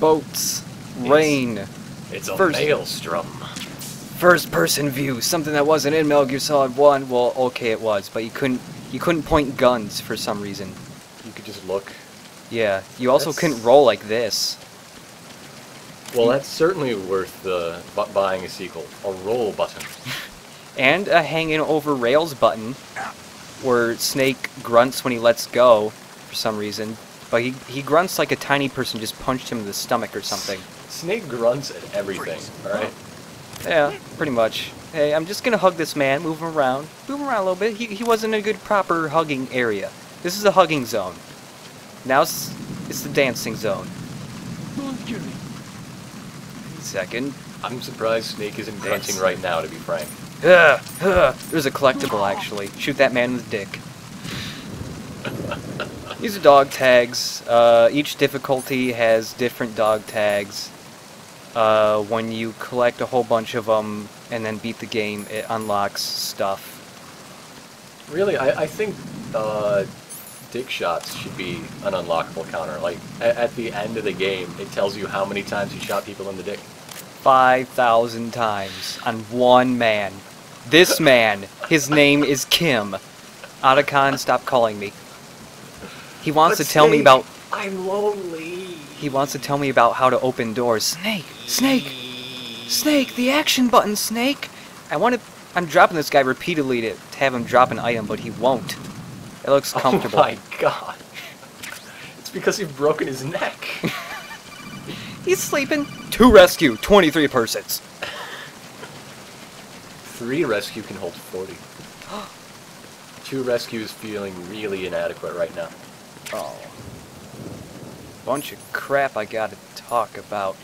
boats, rain. It's a maelstrom. First-person view, something that wasn't in Metal Gear Solid 1. Well, okay, it was, but you couldn't point guns for some reason. You could just look. Yeah, you also couldn't roll like this. Well, that's certainly worth buying a sequel. A roll button. And a hanging over rails button, where Snake grunts when he lets go, for some reason. But he grunts like a tiny person just punched him in the stomach or something. Snake grunts at everything, alright? Yeah, pretty much. Hey, I'm just gonna hug this man, move him around. Move him around a little bit. He wasn't in a good, proper hugging area. This is a hugging zone. Now it's the dancing zone. Second. I'm surprised Snake isn't grunting right now, to be frank. There's a collectible, actually. Shoot that man in the dick. These are dog tags. Each difficulty has different dog tags. When you collect a whole bunch of them and then beat the game, it unlocks stuff. Really, I think dick shots should be an unlockable counter. Like, at the end of the game, it tells you how many times you shot people in the dick. 5,000 times on one man. This man, his name is Kim. Otacon, stop calling me. He wants to tell me about... I'm lonely. He wants to tell me about how to open doors. Snake! Snake! Snake! The action button, Snake! I'm dropping this guy repeatedly to have him drop an item, but he won't. It looks comfortable. Oh my god. It's because you've broken his neck. He's sleeping. 2 rescue, 23 persons. 3 rescue can hold 40. 2 rescue is feeling really inadequate right now. Oh. Bunch of crap I gotta talk about.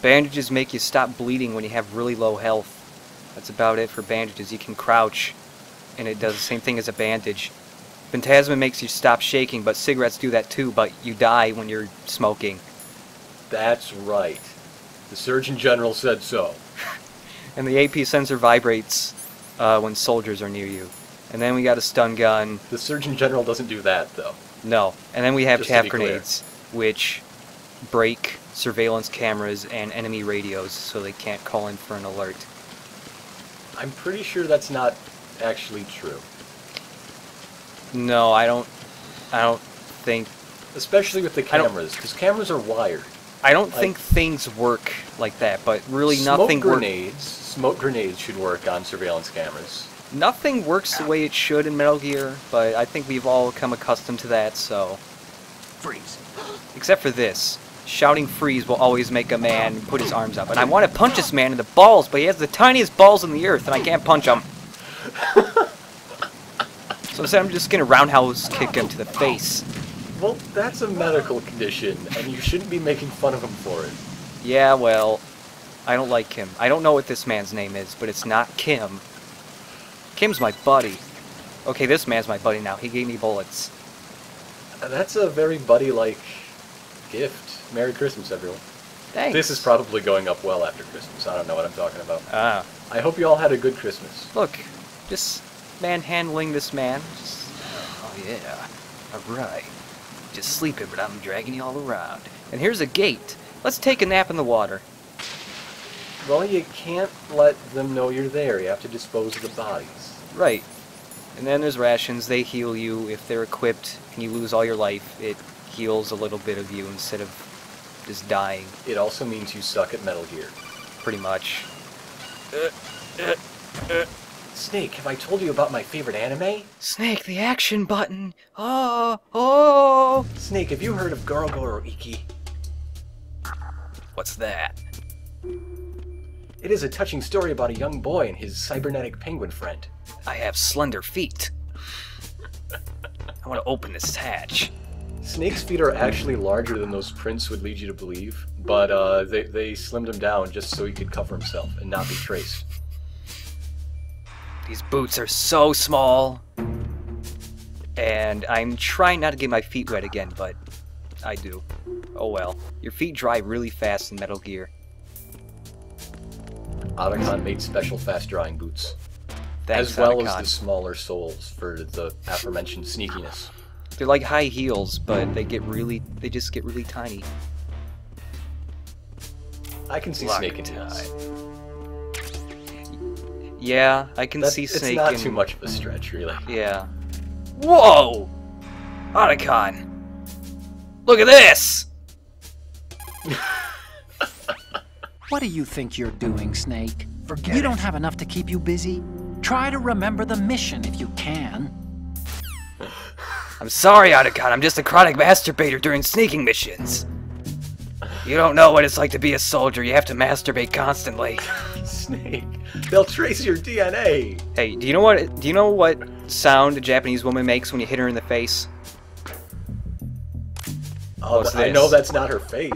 Bandages make you stop bleeding when you have really low health. That's about it for bandages. You can crouch, and it does the same thing as a bandage. Phantasma makes you stop shaking, but cigarettes do that too, but you die when you're smoking. That's right. The Surgeon General said so. And the AP sensor vibrates when soldiers are near you. And then we got a stun gun. The Surgeon General doesn't do that, though. No. And then we have chaff clear. grenades, which break surveillance cameras and enemy radios so they can't call in for an alert. I'm pretty sure that's not actually true. No, I don't think... Especially with the cameras, because cameras are wired. I don't think things work like that, but really nothing works. Smoke grenades should work on surveillance cameras. Nothing works the way it should in Metal Gear, but I think we've all come accustomed to that, so... Freeze. Except for this. Shouting freeze will always make a man put his arms up. And I want to punch this man in the balls, but he has the tiniest balls on the earth, and I can't punch him. So instead I'm just gonna roundhouse kick him to the face. Well, that's a medical condition, and you shouldn't be making fun of him for it. Yeah, well, I don't like him. I don't know what this man's name is, but it's not Kim. Kim's my buddy. Okay, this man's my buddy now. He gave me bullets. That's a very buddy-like gift. Merry Christmas, everyone. Thanks. This is probably going up well after Christmas. I don't know what I'm talking about. Ah. I hope you all had a good Christmas. Look, just manhandling this man. Just, oh yeah, alright. Just sleeping, but I'm dragging you all around. And here's a gate. Let's take a nap in the water. Well, you can't let them know you're there. You have to dispose of the bodies. Right. And then there's rations. They heal you. If they're equipped and you lose all your life, it heals a little bit of you instead of just dying. It also means you suck at Metal Gear. Pretty much. Snake, have I told you about my favorite anime? Snake, the action button! Oh! Snake, have you heard of Gorogoro Iki? What's that? It is a touching story about a young boy and his cybernetic penguin friend. I have slender feet. I want to open this hatch. Snake's feet are actually larger than those prints would lead you to believe, but they slimmed him down just so he could cover himself and not be traced. These boots are so small. And I'm trying not to get my feet wet again, but I do. Oh well. Your feet dry really fast in Metal Gear. Otacon made special fast-drying boots. Thanks, as well Otacon. as the smaller soles for the aforementioned sneakiness. They're like high heels, but they just get really tiny. I can see Snake in his. Yeah, I can see Snake in... It's not too much of a stretch, really. Yeah. Whoa! Otacon! Look at this! What do you think you're doing, Snake? You don't have enough to keep you busy? Try to remember the mission if you can. I'm sorry, Otacon. I'm just a chronic masturbator during sneaking missions. You don't know what it's like to be a soldier. You have to masturbate constantly. Snake, they'll trace your DNA. Hey, do you know what sound a Japanese woman makes when you hit her in the face? Oh, I know that's not her face.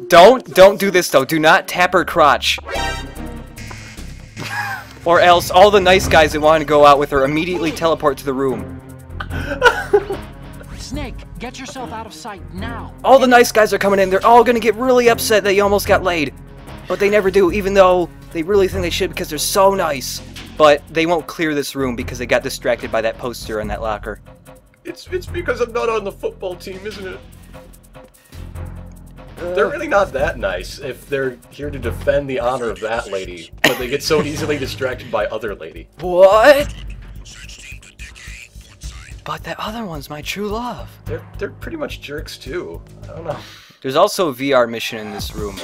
Don't do this though. Do not tap her crotch. Or else all the nice guys that want to go out with her immediately teleport to the room. Snake, get yourself out of sight now. All the nice guys are coming in. They're all gonna get really upset that you almost got laid. But they never do, even though they really think they should because they're so nice. But they won't clear this room because they got distracted by that poster in that locker. It's because I'm not on the football team, isn't it? They're really not that nice if they're here to defend the honor of that lady, but they get so easily distracted by other lady. What? But that other one's my true love. They're pretty much jerks too. I don't know. There's also a VR mission in this room.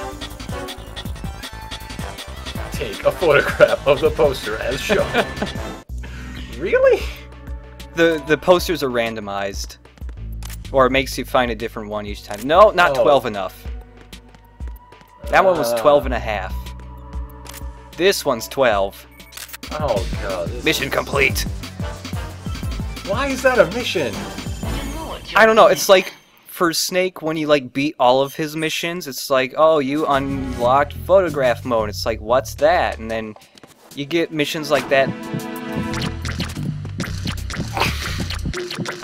Take a photograph of the poster as shown. Really? The posters are randomized. Or it makes you find a different one each time. No, not 12 enough. That one was 12 and a half. This one's 12. Oh god. Mission complete. Why is that a mission? I don't know, it's like, for Snake, when you, like, beat all of his missions, it's like, oh, you unlocked photograph mode. It's like, what's that? And then you get missions like that.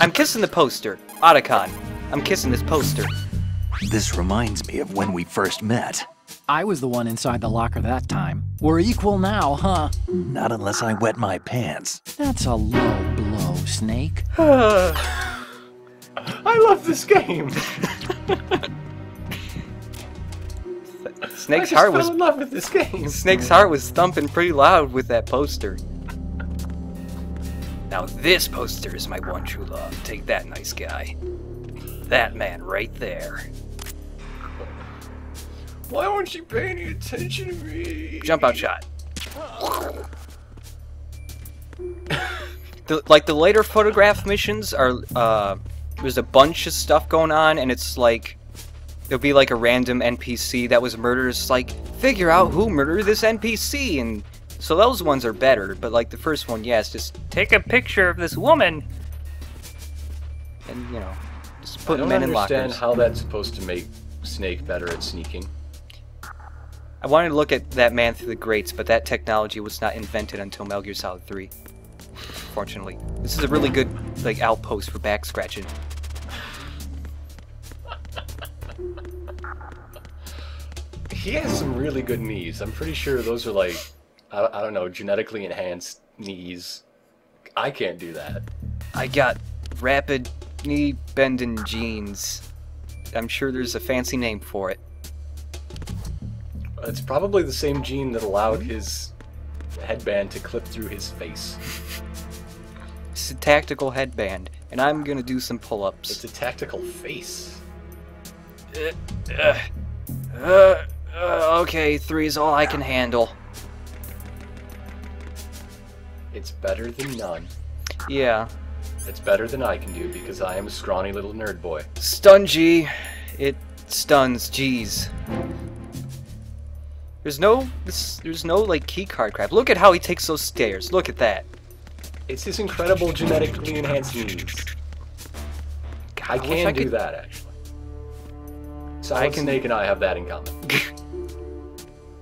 I'm kissing the poster. Otacon, I'm kissing this poster. This reminds me of when we first met. I was the one inside the locker that time. We're equal now, huh? Not unless I wet my pants. That's a low blow, Snake. I love this game. Snake's heart was fell in love with this game. Snake's heart was thumping pretty loud with that poster. Now this poster is my one true love. Take that, nice guy. That man right there. Why won't you pay any attention to me? Jump out shot. The later photograph missions are, there's a bunch of stuff going on, and it's like, there'll be like a random NPC that was murdered. It's like, figure out who murdered this NPC, and so those ones are better, but like the first one, yes, just take a picture of this woman, and you know, just put men in lockers. I don't understand how that's supposed to make Snake better at sneaking. I wanted to look at that man through the grates, but that technology was not invented until Metal Gear Solid 3. Fortunately, this is a really good like outpost for back scratching. He has some really good knees. I'm pretty sure those are like, I don't know, genetically enhanced knees. I can't do that. I got rapid knee bending genes. I'm sure there's a fancy name for it. It's probably the same gene that allowed his headband to clip through his face. It's a tactical headband, and I'm gonna do some pull-ups. It's a tactical face. Okay, 3 is all I can handle. It's better than none. Yeah. It's better than I can do because I am a scrawny little nerd boy. Stun G. It stuns G's. There's no like keycard crap. Look at how he takes those stairs. Look at that. It's his incredible genetically enhanced knees. I can do that actually. Solid Snake and I have that in common.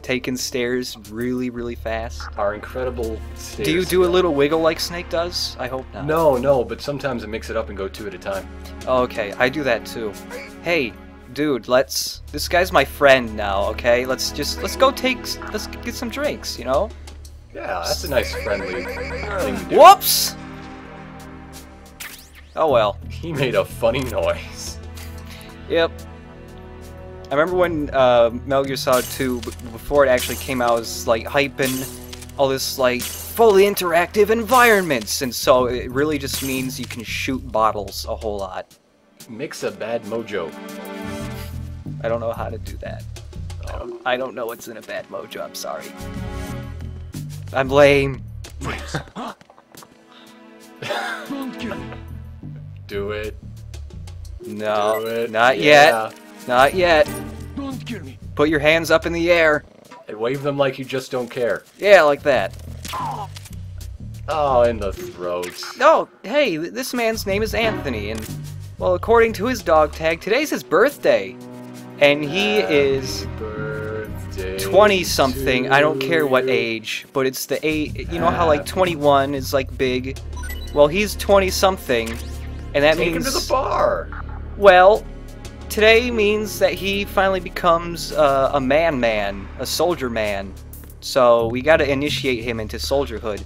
Taking stairs really, really fast. Our incredible stairs. Do you do a little wiggle like Snake does? I hope not. No, but sometimes I mix it up and go 2 at a time. Oh, okay, I do that too. Hey, dude, this guy's my friend now, okay? Let's get some drinks, you know? Yeah, that's a nice friendly thing to do. Whoops! Oh well. He made a funny noise. Yep. I remember when Metal Gear Solid 2, before it actually came out, was like hyping all this like fully interactive environments, and so it really just means you can shoot bottles a whole lot. Mix a bad mojo. I don't know how to do that. Oh. I don't know what's in a bad mojo, I'm sorry. I'm lame. Do it. No, Do it. not Yeah. yet. Not yet. Don't kill me. Put your hands up in the air. And wave them like you just don't care. Yeah, like that. Oh, in the throat. Oh, hey, this man's name is Anthony, and, well, according to his dog tag, today's his birthday. And he is Birthday 20-something, I don't care what to age, but it's the age, you know how, like, 21 is, like, big? Well, he's 20-something, and that Take means... him to the bar! Well, today means that he finally becomes a man, a soldier man. So we gotta initiate him into soldierhood.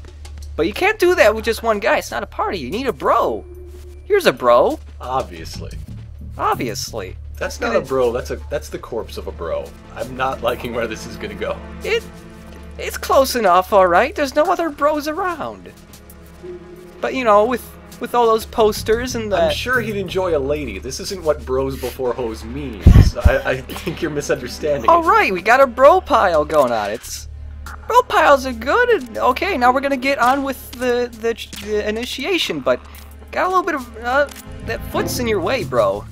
But you can't do that with just one guy, it's not a party, you need a bro. Here's a bro. Obviously. Obviously. That's not a bro, that's the corpse of a bro. I'm not liking where this is gonna go. It's close enough, alright, there's no other bros around. But you know, with all those posters and the... I'm sure he'd enjoy a lady. This isn't what bros before hoes means. I think you're misunderstanding it. Alright, we got a bro pile going on. Bro piles are good, and okay, now we're gonna get on with the initiation, but got a little bit of, that foot's in your way, bro.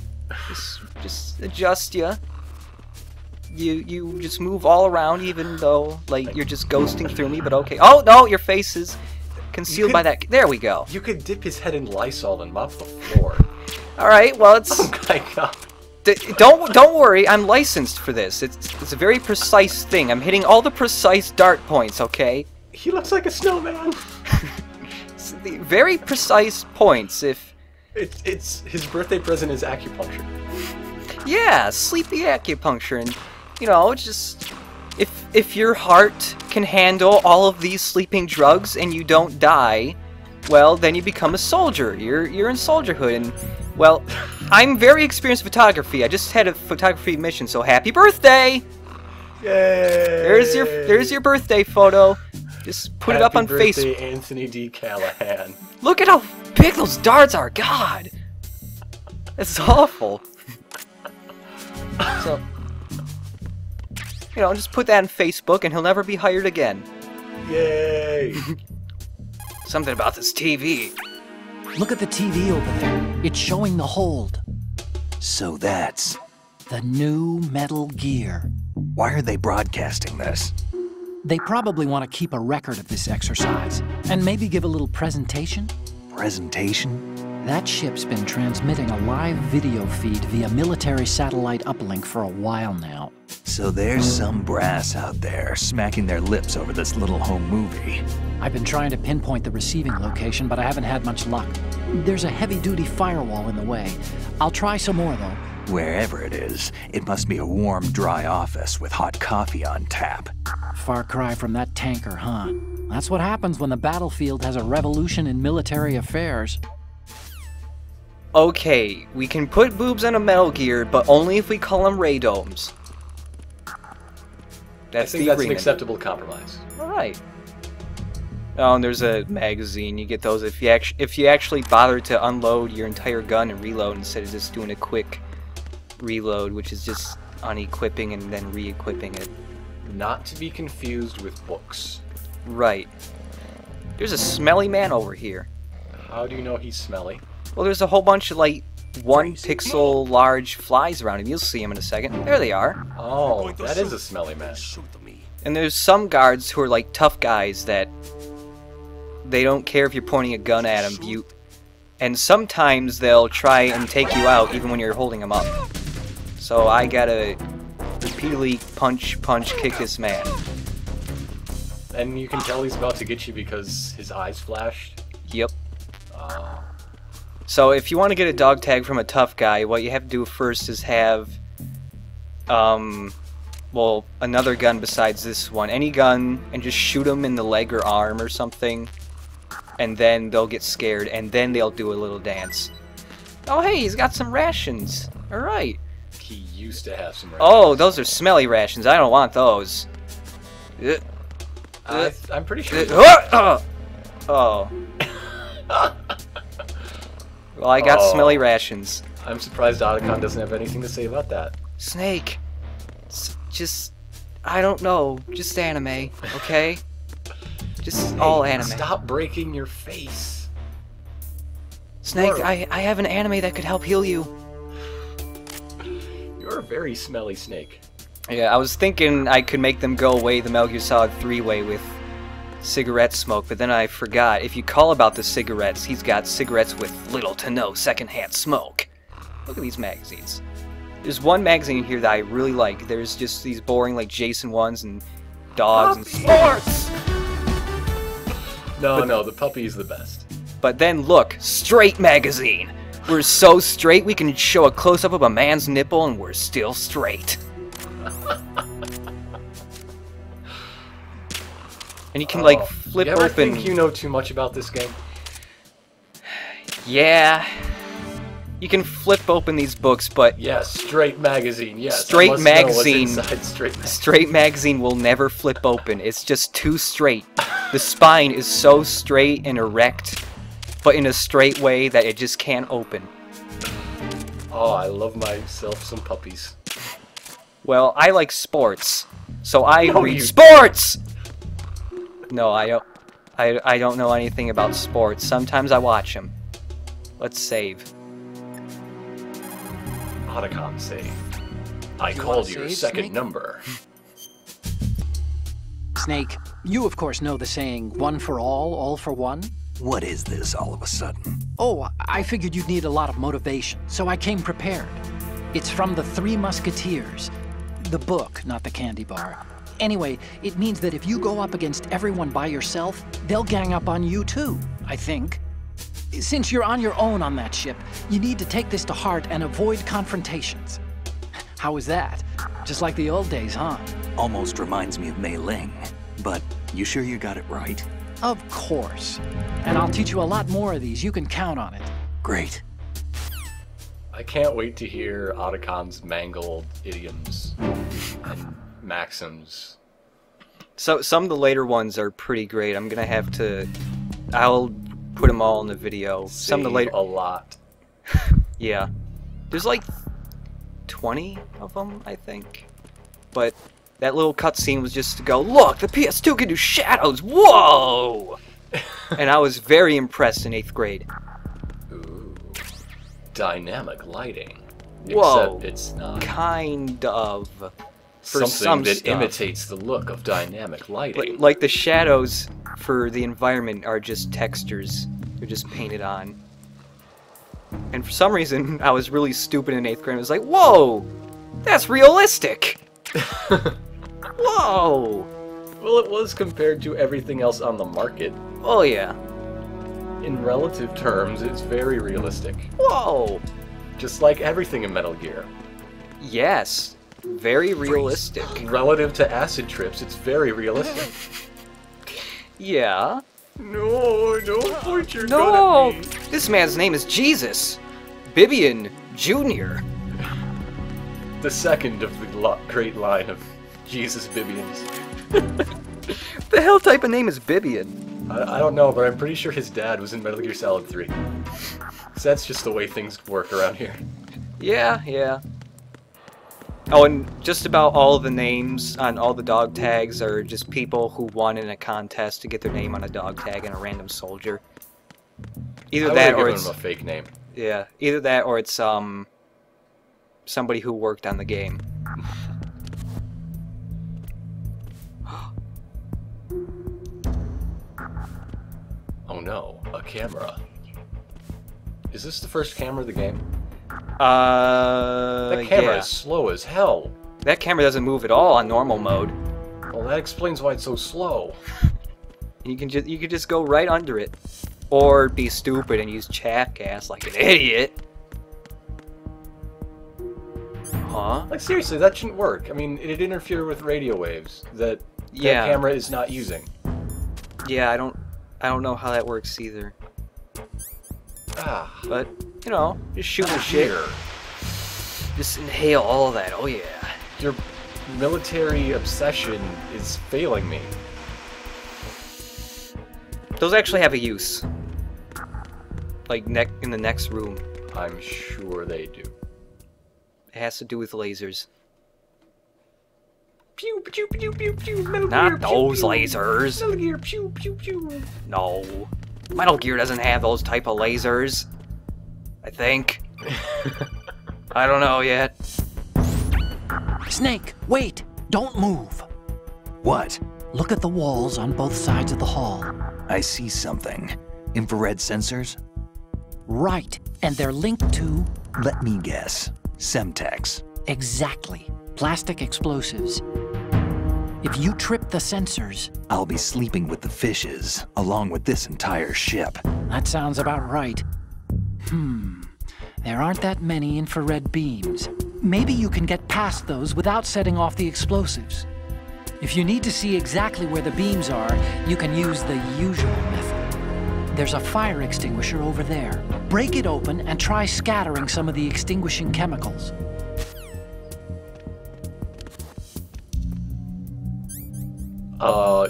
Just adjust ya. You just move all around, even though, like, you're just ghosting through me, but okay. Oh, no, your face is concealed by that. There we go. You could dip his head in Lysol and mop the floor. Alright, well, it's... Oh my god. Don't worry, I'm licensed for this. It's a very precise thing. I'm hitting all the precise dart points, okay? He looks like a snowman. It's the very precise points, if... It's his birthday present is acupuncture. Yeah, sleepy acupuncture, and, you know, just... If your heart can handle all of these sleeping drugs and you don't die, well, then you become a soldier. You're in soldierhood, and, well, I'm very experienced in photography. I just had a photography mission, so happy birthday! Yay! There's your birthday photo. Just put it up on Happy Facebook. birthday, Anthony D. Callahan. Look at how big those darts are. God, that's awful. So, you know, just put that on Facebook, and he'll never be hired again. Yay! Something about this TV. Look at the TV over there. It's showing the hold. So that's... The new Metal Gear. Why are they broadcasting this? They probably want to keep a record of this exercise, and maybe give a little presentation. Presentation? That ship's been transmitting a live video feed via military satellite uplink for a while now. So there's some brass out there smacking their lips over this little home movie. I've been trying to pinpoint the receiving location, but I haven't had much luck. There's a heavy-duty firewall in the way. I'll try some more, though. Wherever it is, it must be a warm, dry office with hot coffee on tap. Far cry from that tanker, huh? That's what happens when the battlefield has a revolution in military affairs. Okay, we can put boobs on a Metal Gear, but only if we call them radomes. That's I think the that's an agreement. acceptable compromise. Alright. Oh, and there's a magazine. You get those if you actually bother to unload your entire gun and reload instead of just doing a quick reload, which is just unequipping and then re-equipping it. Not to be confused with books. Right. There's a smelly man over here. How do you know he's smelly? Well, there's a whole bunch of, like, 1 pixel large flies around him. You'll see him in a second. There they are. Oh, that is a smelly man. And there's some guards who are, like, tough guys that they don't care if you're pointing a gun at them. And sometimes they'll try and take you out even when you're holding them up. So I gotta repeatedly punch, kick this man. And you can tell he's about to get you because his eyes flashed? Yep. So if you want to get a dog tag from a tough guy, what you have to do first is have, well, another gun besides this one. Any gun, and just shoot them in the leg or arm or something. And then they'll get scared, and then they'll do a little dance. Oh hey, he's got some rations. Alright. He used to have some rations. Oh, those are smelly rations. I don't want those. I'm pretty sure. Oh. Well, I got smelly rations. I'm surprised Otacon doesn't have anything to say about that. Snake. Just... I don't know. Just anime, okay? Just all anime. Stop breaking your face. Snake, I have an anime that could help heal you. You're a very smelly snake. Yeah, I was thinking I could make them go away the Metal Gear Solid 3 way with cigarette smoke, but then I forgot. If you call about the cigarettes, he's got cigarettes with little to no secondhand smoke. Look at these magazines. There's one magazine in here that I really like. There's just these boring, like, Jason ones and dogs and sports! No, the puppy is the best. But then look, Straight magazine! We're so straight we can show a close-up of a man's nipple and we're still straight. And you can, like, flip you ever open... think you know too much about this game? Yeah... You can flip open these books, but... Yes, Straight magazine, yes. Straight magazine. Straight magazine. Straight magazine will never flip open. It's just too straight. The spine is so straight and erect, but in a straight way that it just can't open. Oh, I love myself some puppies. Well, I like sports, so I read you sports! No, I don't know anything about sports. Sometimes I watch them. Let's save. Otacon save. I called your second Snake? number. Snake, you of course know the saying, one for all for one? What is this all of a sudden? Oh, I figured you'd need a lot of motivation, so I came prepared. It's from the Three Musketeers. The book, not the candy bar. Anyway, it means that if you go up against everyone by yourself, they'll gang up on you too, I think. Since you're on your own on that ship, you need to take this to heart and avoid confrontations. How was that? Just like the old days, huh? Almost reminds me of Mei Ling. But you sure you got it right? Of course. And I'll teach you a lot more of these. You can count on it. Great. I can't wait to hear Otacon's mangled idioms and maxims. So some of the later ones are pretty great. I'm gonna have to... I'll put them all in the video. Some of the later... a lot. Yeah. There's like 20 of them, I think. But that little cutscene was just to go, look, the PS2 can do shadows! Whoa! And I was very impressed in 8th grade. Ooh. Dynamic lighting. Whoa. Except it's not. Kind of. For Something some that stuff. imitates the look of dynamic lighting. Like the shadows for the environment are just textures. They're just painted on. And for some reason, I was really stupid in 8th grade. I was like, whoa! That's realistic! Whoa! Well, it was compared to everything else on the market. Oh yeah. In relative terms, it's very realistic. Whoa! Just like everything in Metal Gear. Yes. Very realistic. Relative to acid trips, it's very realistic. Yeah. No, don't point your No! gun at me. This man's name is Jesus. Bibian Jr. The second of the great line of Jesus Bibians. The hell type of name is Bibian? I don't know, but I'm pretty sure his dad was in Metal Gear Solid 3. So that's just the way things work around here. Yeah, yeah. Oh, and just about all the names on all the dog tags are just people who won in a contest to get their name on a dog tag and a random soldier. Either that or it's him a fake name. yeah, either that or it's somebody who worked on the game. Oh no, a camera. Is this the first camera of the game? That camera yeah. is slow as hell. That camera doesn't move at all on normal mode. Well, that explains why it's so slow. You can just go right under it, or be stupid and use jackass like an idiot. Huh? Like seriously, that shouldn't work. I mean, it'd interfere with radio waves that Yeah. camera is not using. Yeah, I don't know how that works either. Ah, But you know, just shooting shit. here. Just inhale all of that. Oh yeah. Your military obsession is failing me. Those actually have a use. Like in the next room. I'm sure they do. It has to do with lasers. Pew pew pew pew pew. Metal Not Gear, those pew, lasers. Metal Gear, pew pew pew. No. Metal Gear doesn't have those type of lasers. I think. I don't know yet. Snake, wait! Don't move! What? Look at the walls on both sides of the hall. I see something. Infrared sensors? Right, and they're linked to... Let me guess. Semtex. Exactly. Plastic explosives. If you trip the sensors... I'll be sleeping with the fishes, along with this entire ship. That sounds about right. There aren't that many infrared beams. Maybe you can get past those without setting off the explosives. If you need to see exactly where the beams are, you can use the usual method. There's a fire extinguisher over there. Break it open and try scattering some of the extinguishing chemicals.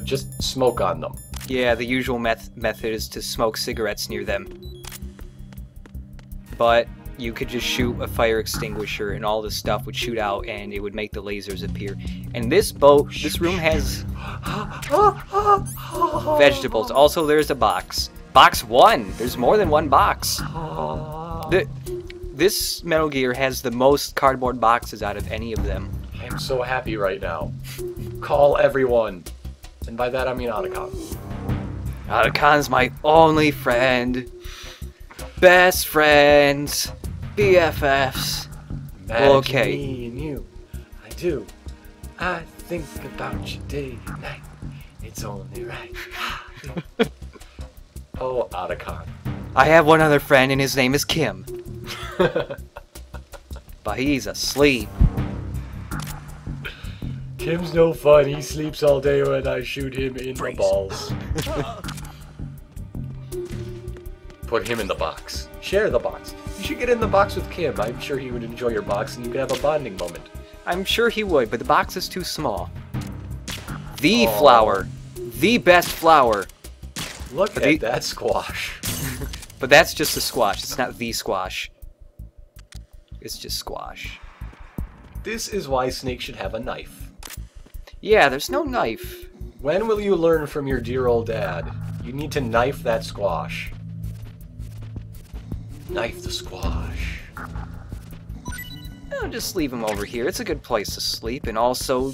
Just smoke on them. Yeah, the usual method is to smoke cigarettes near them. But you could just shoot a fire extinguisher and all the stuff would shoot out and it would make the lasers appear. And this room has vegetables. Also, there's a box. Box 1! There's more than one box. This Metal Gear has the most cardboard boxes out of any of them. I'm so happy right now. Call everyone. And by that I mean Otacon. Otacon's my only friend. Best friends. BFFs. Imagine Okay. me and you. I do. I think about you day and night. It's only right. Oh, Otacon. I have one other friend and his name is Kim. But he's asleep. Kim's no fun. He sleeps all day when I shoot him in the balls. Put him in the box. Share the box. You should get in the box with Kim. I'm sure he would enjoy your box and you could have a bonding moment. I'm sure he would, but the box is too small. The flower. The best flower. Look at that squash. But that's just a squash. It's not the squash. It's just squash. This is why Snake should have a knife. Yeah, there's no knife. When will you learn from your dear old dad? You need to knife that squash. Knife the squash. I'll just leave him over here. It's a good place to sleep, and also...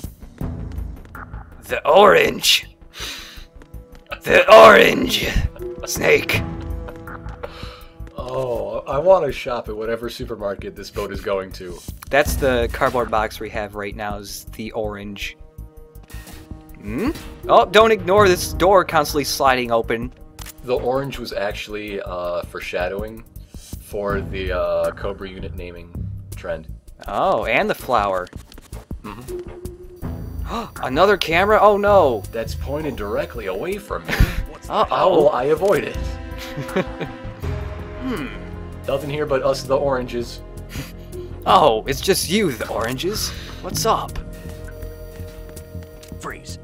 The orange! The orange! Snake! Oh, I want to shop at whatever supermarket this boat is going to. That's the cardboard box we have right now, is the orange. Oh, don't ignore this door constantly sliding open. The orange was actually foreshadowing for the Cobra unit naming trend. Oh, and the flower. Another camera? Oh no! That's pointed directly away from me. Uh-oh. How will I avoid it? Nothing here but us, the oranges. Oh, it's just you, the oranges. What's up? Freeze.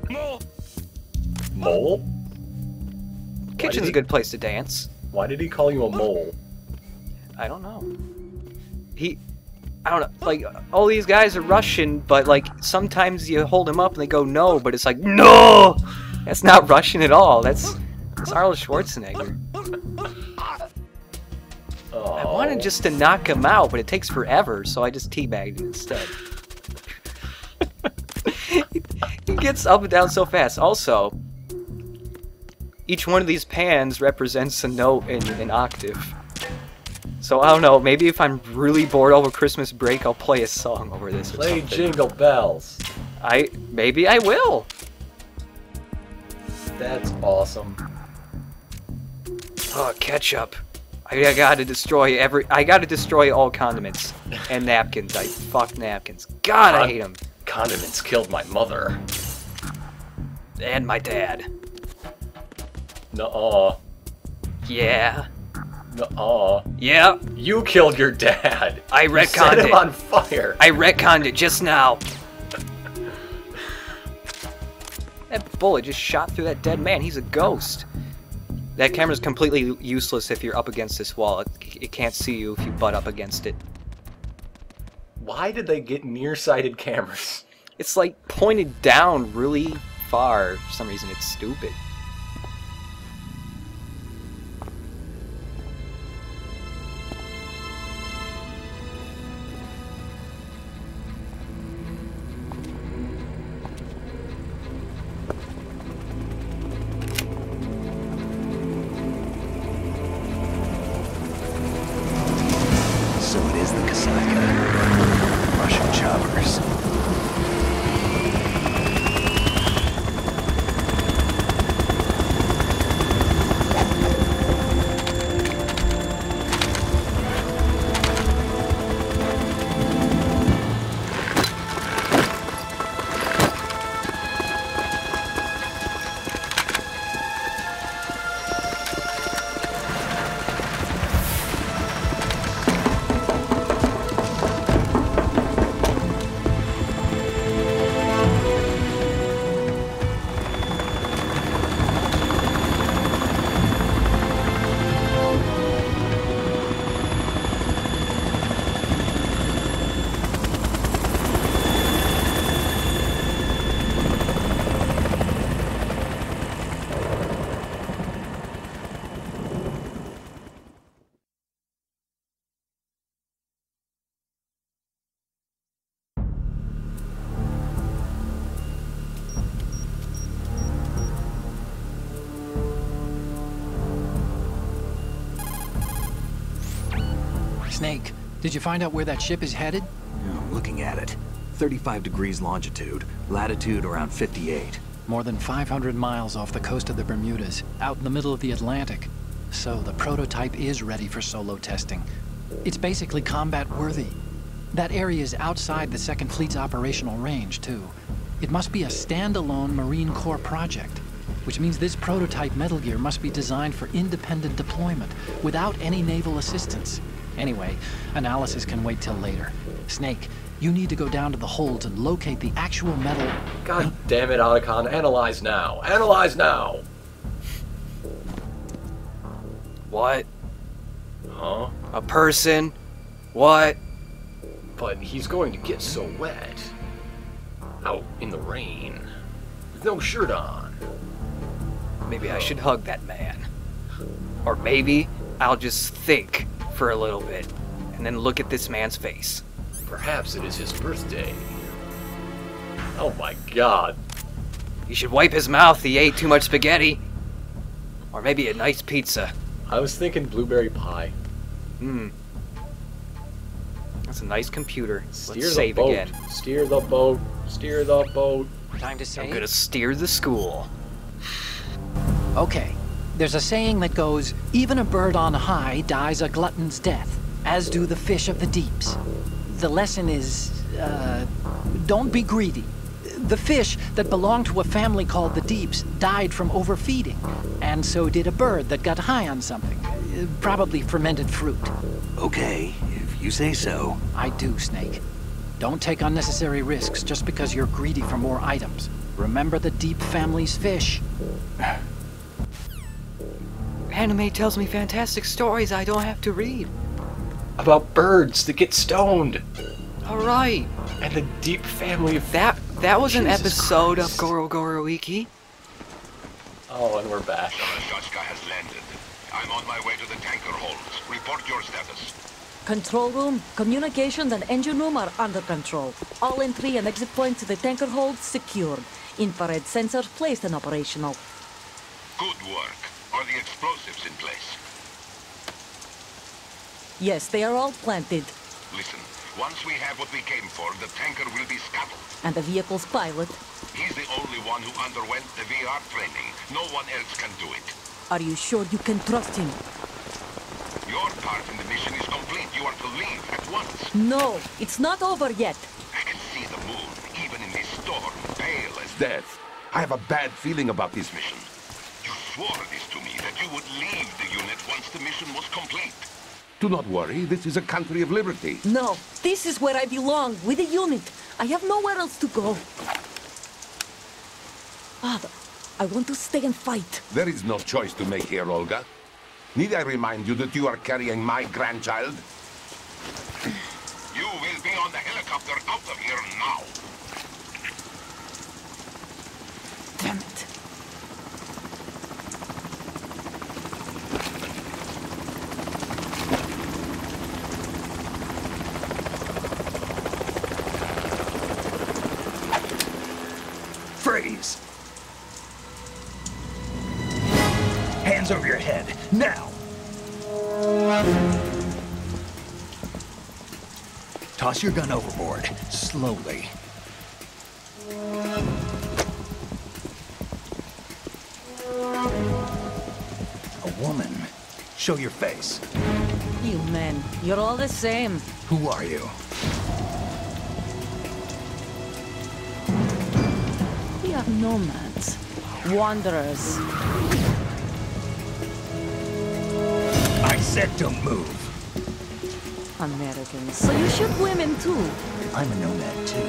Mole? Kitchen's a good place to dance. Why did he call you a mole? I don't know. I don't know, like, all these guys are Russian, but, like, sometimes you hold them up and they go, no, but it's like, no! That's not Russian at all. That's Arnold Schwarzenegger. Oh. I wanted just to knock him out, but it takes forever, so I just teabagged him instead. He gets up and down so fast. Also, each one of these pans represents a note in an octave. So I don't know, maybe if I'm really bored over Christmas break, I'll play a song over this or Play something. Jingle Bells. Maybe I will. That's awesome. Oh, ketchup. I gotta destroy all condiments and napkins. I fuck napkins. God, I hate them. Condiments killed my mother. And my dad. Nuh-uh. Yeah. Aw. Yeah, You killed your dad. I You retconned set him it. on fire. I retconned it just now. That bullet just shot through that dead man. He's a ghost. That camera's completely useless if you're up against this wall. It can't see you if you butt up against it. Why did they get nearsighted cameras? It's like pointed down really far. For some reason, it's stupid. So it is the Kasaka. Russian choppers. Snake, did you find out where that ship is headed? I'm looking at it. 35 degrees longitude, latitude around 58. More than 500 miles off the coast of the Bermudas, out in the middle of the Atlantic. So the prototype is ready for solo testing. It's basically combat-worthy. That area is outside the Second Fleet's operational range, too. It must be a standalone Marine Corps project, which means this prototype Metal Gear must be designed for independent deployment, without any naval assistance. Anyway, analysis can wait till later. Snake, you need to go down to the holds and locate the actual metal... God damn it, Otacon. Analyze now. Analyze now! What? Huh? A person? What? But he's going to get so wet. Out in the rain. With no shirt on. Maybe I should hug that man. Or maybe I'll just think for a little bit and then look at this man's face. Perhaps it is his birthday. Oh my god. He should wipe his mouth. He ate too much spaghetti. Or maybe a nice pizza. I was thinking blueberry pie. That's a nice computer. Steer Let's the save boat. again. Steer the boat. Steer the boat. Time to save? I'm gonna steer the school. Okay. There's a saying that goes, even a bird on high dies a glutton's death, as do the fish of the deeps. The lesson is, don't be greedy. The fish that belonged to a family called the Deeps died from overfeeding, and so did a bird that got high on something, probably fermented fruit. Okay, if you say so. I do, Snake. Don't take unnecessary risks just because you're greedy for more items. Remember the Deep family's fish. Anime tells me fantastic stories I don't have to read. About birds that get stoned. Alright. And the Deep family of... That was an Jesus episode Christ. of Goro Goro Wiki. Oh, and we're back. Shashka has landed. I'm on my way to the tanker holds. Report your status. Control room, communications, and engine room are under control. All entry and exit points to the tanker hold secured. Infrared sensors placed and operational. Good work. Are the explosives in place? Yes, they are all planted. Listen, once we have what we came for, the tanker will be scuttled. And the vehicle's pilot. He's the only one who underwent the VR training. No one else can do it. Are you sure you can trust him? Your part in the mission is complete. You are to leave at once. No, it's not over yet. I can see the moon, even in this storm, pale as death. I have a bad feeling about this mission. You swore this to me, that you would leave the unit once once the mission was complete. Do not worry, this is a country of liberty. No, this is where I belong, with the unit. I have nowhere else to go. Father, I want to stay and fight. There is no choice to make here, Olga. Need I remind you that you are carrying my grandchild? You will be on the helicopter out of here now. Damn it. Freeze! Hands over your head, now! Toss your gun overboard, slowly. A woman. Show your face. You men, you're all the same. Who are you? We are nomads, wanderers. I said don't move. Americans, so you shoot women too. I'm a nomad too.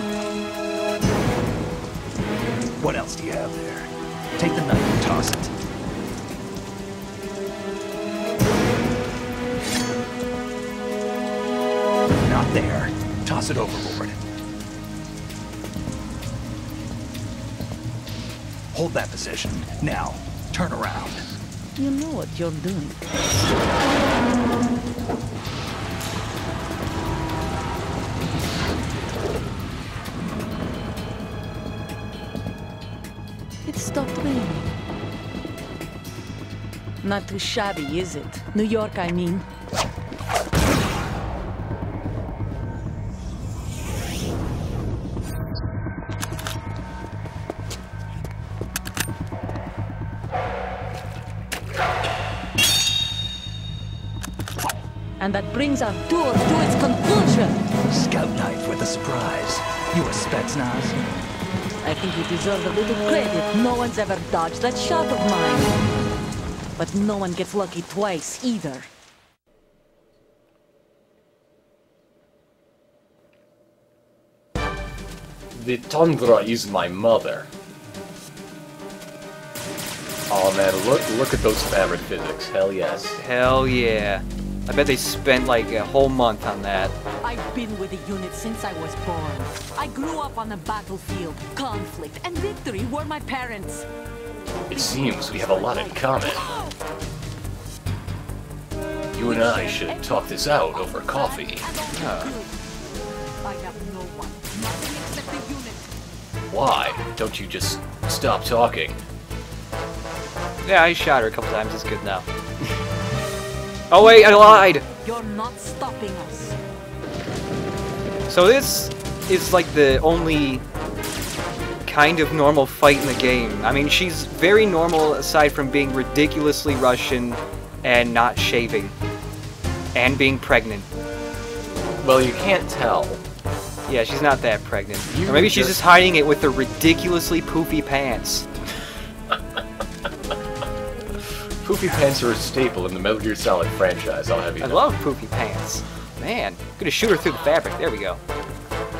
What else do you have there? Take the knife and toss it. Not there. Toss it overboard. Hold that position. Now, turn around. You know what you're doing. It stopped raining. Not too shabby, is it? New York, I mean. And that brings our tour to its conclusion. Scout knife with a surprise. You a Spetsnaz? I think you deserve a little credit. No one's ever dodged that shot of mine. But no one gets lucky twice, either. The tundra is my mother. Oh man, look at those fabric physics. Hell yes. Hell yeah. I bet they spent like a whole month on that. I've been with the unit since I was born. I grew up on the battlefield. Conflict and victory were my parents. It seems we have a lot in common. You and I should talk this out over coffee. I have no one. Nothing except the unit. Why? Don't you just stop talking? Yeah, I shot her a couple times. It's good now. Oh wait, I lied! You're not stopping us. So this is like the only kind of normal fight in the game. I mean, she's very normal aside from being ridiculously Russian and not shaving. And being pregnant. Well, you can't tell. Yeah, she's not that pregnant. Or maybe she's just hiding it with her ridiculously poofy pants. Poofy pants are a staple in the Metal Gear Solid franchise, I'll have you I know. love poofy pants. Man, I'm gonna shoot her through the fabric. There we go.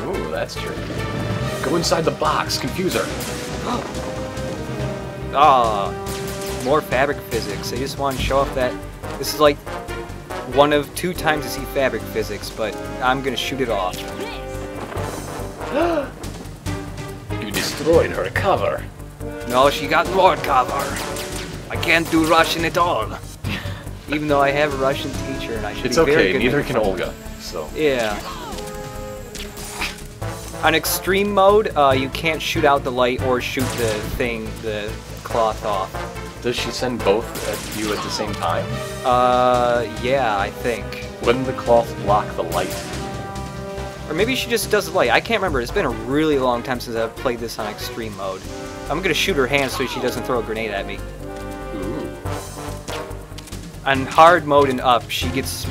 Ooh, that's true. Go inside the box, confuse her. Ah, more fabric physics. I just want to show off that this is like one of 2 times to see fabric physics, but I'm gonna shoot it off. You destroyed her cover. No, she got more cover. I can't do Russian at all. Even though I have a Russian teacher and I should It's be very okay, good neither at can Olga, so. Yeah. On extreme mode, you can't shoot out the light or shoot the cloth off. Does she send both at you at the same time? Yeah, I think. Wouldn't the cloth block the light? Or maybe she just does the light. I can't remember. It's been a really long time since I've played this on extreme mode. I'm gonna shoot her hand so she doesn't throw a grenade at me. Ooh. On hard mode and up, she goes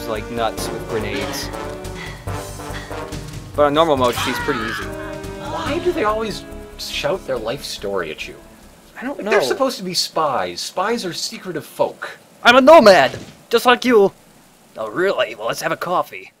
like nuts with grenades. But on normal mode, she's pretty easy. Why do they always shout their life story at you? I don't know. They're supposed to be spies. Spies are secretive folk. I'm a nomad, just like you. Oh, really? Well, let's have a coffee.